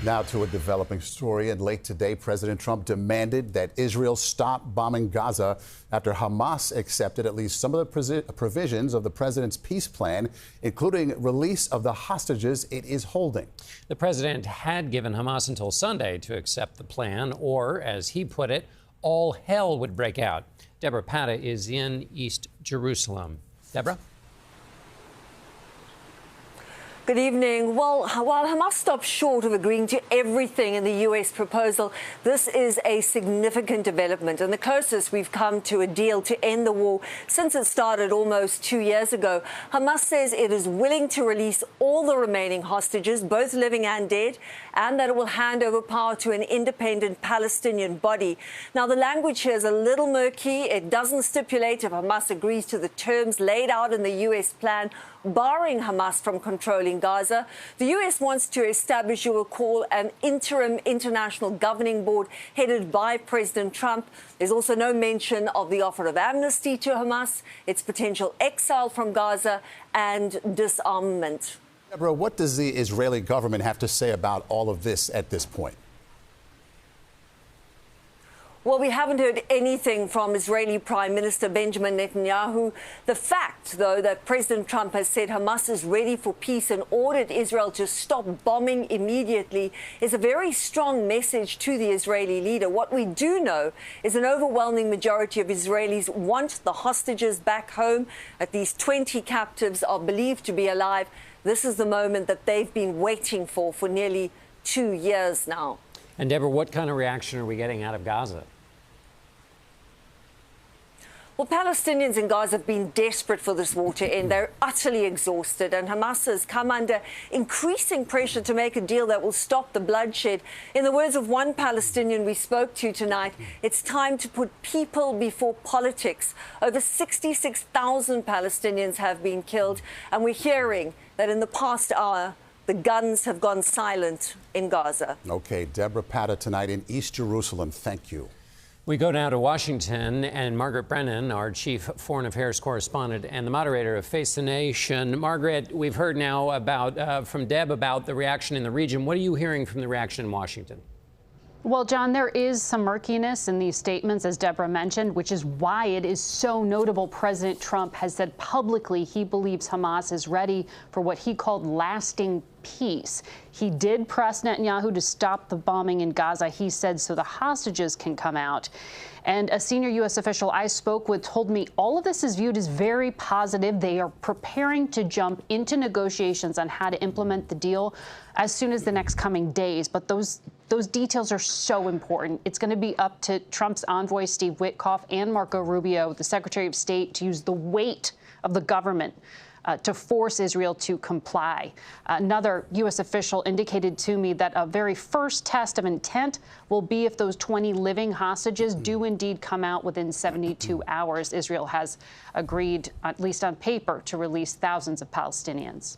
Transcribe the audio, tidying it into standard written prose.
Now to a developing story. And late today, President Trump demanded that Israel stop bombing Gaza after Hamas accepted at least some of the provisions of the president's peace plan, including release of the hostages it is holding. The president had given Hamas until Sunday to accept the plan, or, as he put it, all hell would break out. Debora Patta is in East Jerusalem. Debora? Good evening. Well, while Hamas stopped short of agreeing to everything in the U.S. proposal, this is a significant development and the closest we've come to a deal to end the war since it started almost 2 years ago. Hamas says it is willing to release all the remaining hostages, both living and dead, and that it will hand over power to an independent Palestinian body. Now, the language here is a little murky. It doesn't stipulate if Hamas agrees to the terms laid out in the U.S. plan, barring Hamas from controlling Gaza. The U.S. wants to establish what we'll call an interim international governing board headed by President Trump. There's also no mention of the offer of amnesty to Hamas, its potential exile from Gaza, and disarmament. Debora, what does the Israeli government have to say about all of this at this point? Well, we haven't heard anything from Israeli Prime Minister Benjamin Netanyahu. The fact, though, that President Trump has said Hamas is ready for peace and ordered Israel to stop bombing immediately is a very strong message to the Israeli leader. What we do know is an overwhelming majority of Israelis want the hostages back home. At least 20 captives are believed to be alive. This is the moment that they've been waiting for nearly 2 years now. And Debora, what kind of reaction are we getting out of Gaza? Well, Palestinians in Gaza have been desperate for this war to end. They're utterly exhausted, and Hamas has come under increasing pressure to make a deal that will stop the bloodshed. In the words of one Palestinian we spoke to tonight, it's time to put people before politics. Over 66,000 Palestinians have been killed, and we're hearing that in the past hour, the guns have gone silent in Gaza. Okay, Debora Patta tonight in East Jerusalem. Thank you. We go now to Washington, and Margaret Brennan, our chief foreign affairs correspondent and the moderator of Face the Nation. Margaret, we've heard now about from Deb about the reaction in the region. What are you hearing from the reaction in Washington? Well, John, there is some murkiness in these statements, as Debora mentioned, which is why it is so notable President Trump has said publicly he believes Hamas is ready for what he called lasting peace. He did press Netanyahu to stop the bombing in Gaza, he said, so the hostages can come out. And a senior U.S. official I spoke with told me all of this is viewed as very positive. They are preparing to jump into negotiations on how to implement the deal as soon as the next coming days. But those details are so important. It's going to be up to Trump's envoy, Steve Witkoff, and Marco Rubio, the Secretary of State, to use the weight of the government to force Israel to comply. Another U.S. official indicated to me that a very first test of intent will be if those 20 living hostages do indeed come out within 72 hours. Israel has agreed, at least on paper, to release thousands of Palestinians.